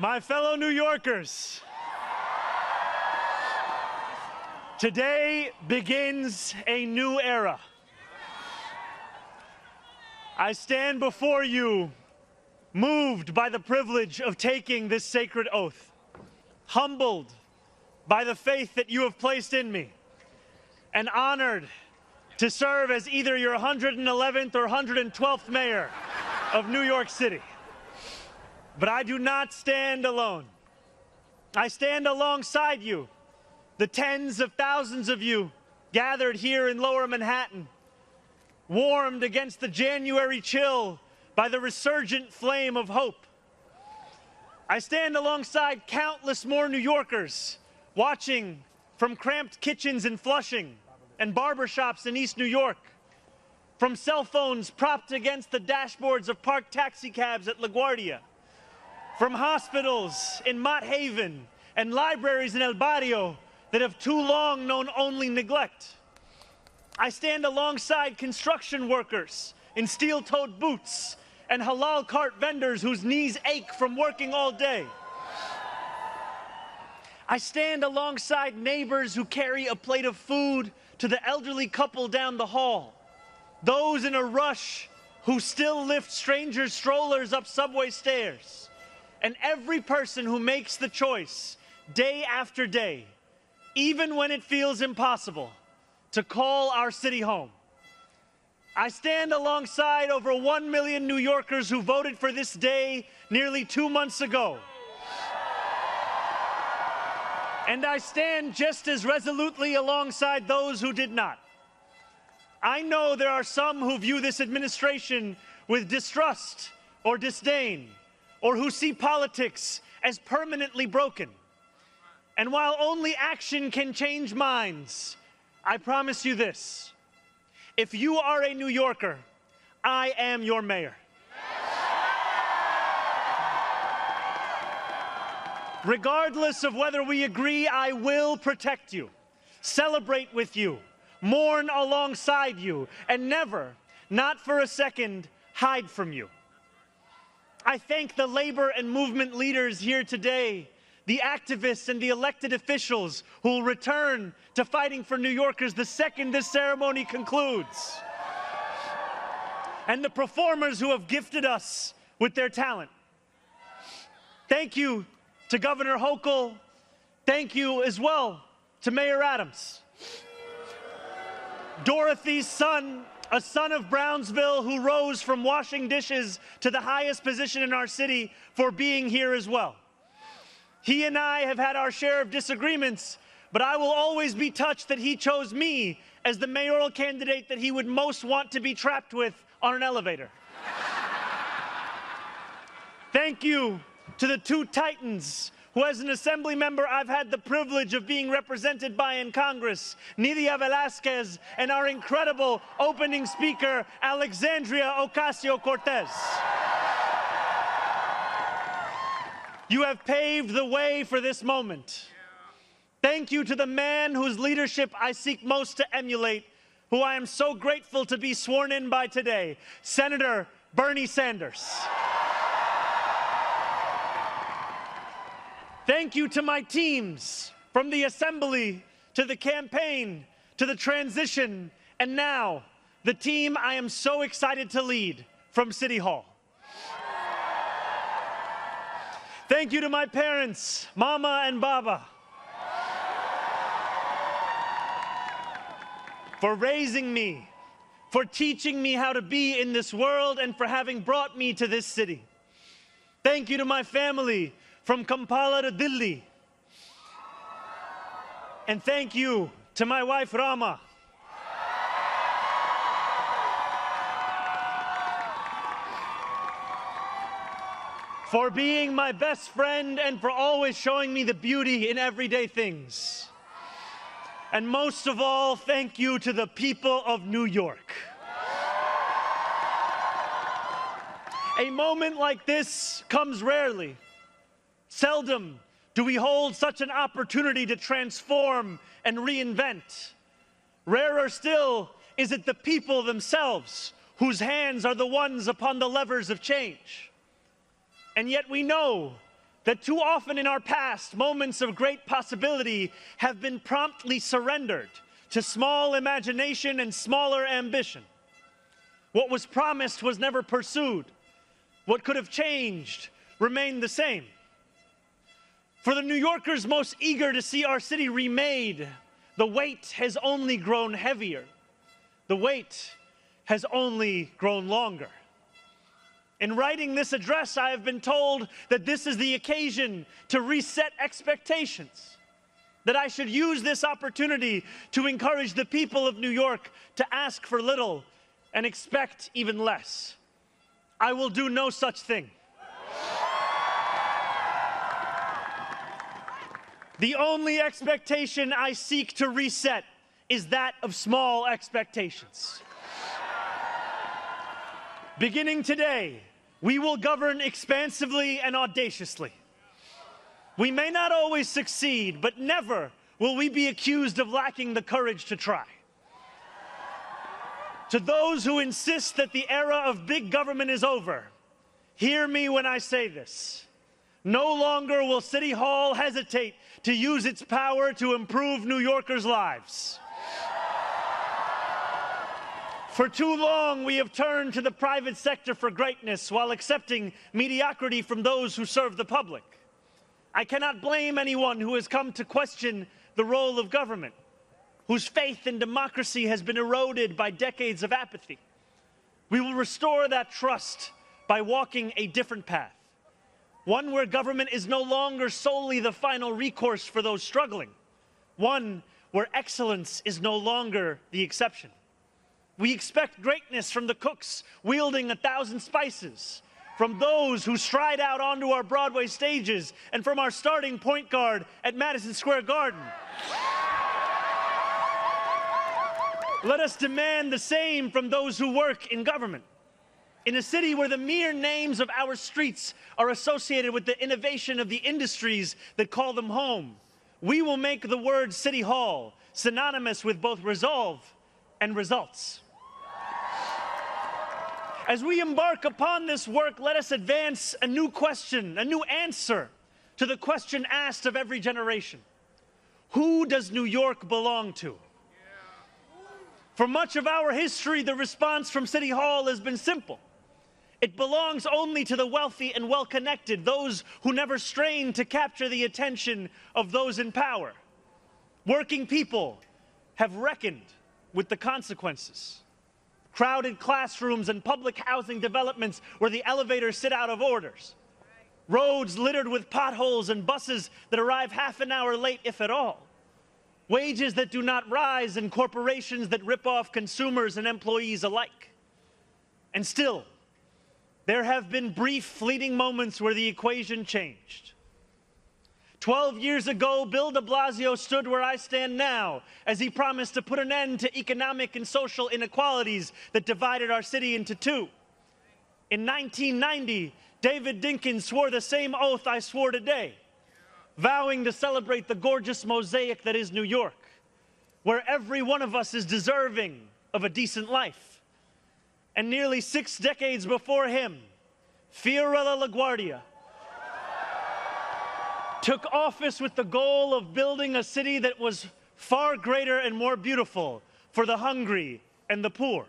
My fellow New Yorkers, today begins a new era. I stand before you, moved by the privilege of taking this sacred oath, humbled by the faith that you have placed in me, and honored to serve as either your 111th or 112th mayor of New York City. But I do not stand alone. I stand alongside you, the tens of thousands of you gathered here in Lower Manhattan, warmed against the January chill by the resurgent flame of hope. I stand alongside countless more New Yorkers watching from cramped kitchens in Flushing and barbershops in East New York, from cell phones propped against the dashboards of parked taxicabs at LaGuardia, from hospitals in Mott Haven and libraries in El Barrio that have too long known only neglect. I stand alongside construction workers in steel-toed boots and halal cart vendors whose knees ache from working all day. I stand alongside neighbors who carry a plate of food to the elderly couple down the hall, those in a rush who still lift strangers' strollers up subway stairs, and every person who makes the choice day after day, even when it feels impossible, to call our city home. I stand alongside over 1 million New Yorkers who voted for this day nearly 2 months ago. And I stand just as resolutely alongside those who did not. I know there are some who view this administration with distrust or disdain, or who see politics as permanently broken. And while only action can change minds, I promise you this: if you are a New Yorker, I am your mayor. Regardless of whether we agree, I will protect you, celebrate with you, mourn alongside you, and never, not for a second, hide from you. I thank the labor and movement leaders here today, the activists and the elected officials who will return to fighting for New Yorkers the second this ceremony concludes, and the performers who have gifted us with their talent. Thank you to Governor Hochul. Thank you as well to Mayor Adams. Dorothy's son, a son of Brownsville who rose from washing dishes to the highest position in our city, for being here as well. He and I have had our share of disagreements, but I will always be touched that he chose me as the mayoral candidate that he would most want to be trapped with on an elevator. Thank you to the two titans who, as an assembly member, I've had the privilege of being represented by in Congress, Nidia Velázquez and our incredible opening speaker, Alexandria Ocasio-Cortez. You have paved the way for this moment. Thank you to the man whose leadership I seek most to emulate, who I am so grateful to be sworn in by today, Senator Bernie Sanders. Thank you to my teams, from the assembly to the campaign to the transition, and now the team I am so excited to lead from City Hall. Thank you to my parents, Mama and Baba, for raising me, for teaching me how to be in this world, and for having brought me to this city. Thank you to my family, from Kampala to Delhi. And thank you to my wife, Rama. For being my best friend and for always showing me the beauty in everyday things. And most of all, thank you to the people of New York. A moment like this comes rarely. Seldom do we hold such an opportunity to transform and reinvent. Rarer still is it the people themselves whose hands are the ones upon the levers of change. And yet we know that too often in our past, moments of great possibility have been promptly surrendered to small imagination and smaller ambition. What was promised was never pursued. What could have changed remained the same. For the New Yorkers most eager to see our city remade, the weight has only grown heavier. The wait has only grown longer. In writing this address, I have been told that this is the occasion to reset expectations, that I should use this opportunity to encourage the people of New York to ask for little and expect even less. I will do no such thing. The only expectation I seek to reset is that of small expectations. Beginning today, we will govern expansively and audaciously. We may not always succeed, but never will we be accused of lacking the courage to try. To those who insist that the era of big government is over, hear me when I say this. No longer will City Hall hesitate to use its power to improve New Yorkers' lives. For too long, we have turned to the private sector for greatness while accepting mediocrity from those who serve the public. I cannot blame anyone who has come to question the role of government, whose faith in democracy has been eroded by decades of apathy. We will restore that trust by walking a different path, one where government is no longer solely the final recourse for those struggling, one where excellence is no longer the exception. We expect greatness from the cooks wielding 1,000 spices, from those who stride out onto our Broadway stages, and from our starting point guard at Madison Square Garden. Let us demand the same from those who work in government. In a city where the mere names of our streets are associated with the innovation of the industries that call them home, we will make the word City Hall synonymous with both resolve and results. As we embark upon this work, let us advance a new question, a new answer to the question asked of every generation. Who does New York belong to? For much of our history, the response from City Hall has been simple. It belongs only to the wealthy and well-connected, those who never strain to capture the attention of those in power. Working people have reckoned with the consequences. Crowded classrooms and public housing developments where the elevators sit out of orders. Roads littered with potholes and buses that arrive half an hour late, if at all. Wages that do not rise and corporations that rip off consumers and employees alike. And still, there have been brief, fleeting moments where the equation changed. 12 years ago, Bill de Blasio stood where I stand now as he promised to put an end to economic and social inequalities that divided our city into two. In 1990, David Dinkins swore the same oath I swore today, vowing to celebrate the gorgeous mosaic that is New York, where every one of us is deserving of a decent life. And nearly 6 decades before him, Fiorella LaGuardia took office with the goal of building a city that was far greater and more beautiful for the hungry and the poor.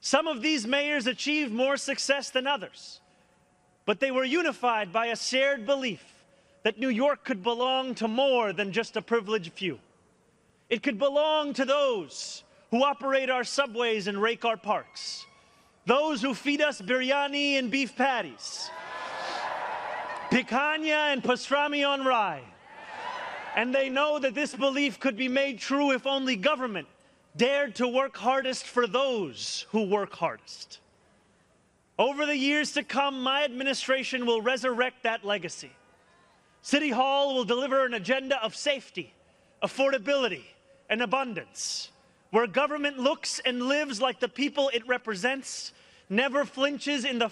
Some of these mayors achieved more success than others, but they were unified by a shared belief that New York could belong to more than just a privileged few. It could belong to those who operate our subways and rake our parks, those who feed us biryani and beef patties, picanha and pastrami on rye. And they know that this belief could be made true if only government dared to work hardest for those who work hardest. Over the years to come, my administration will resurrect that legacy. City Hall will deliver an agenda of safety, affordability, and abundance, where government looks and lives like the people it represents, never flinches in the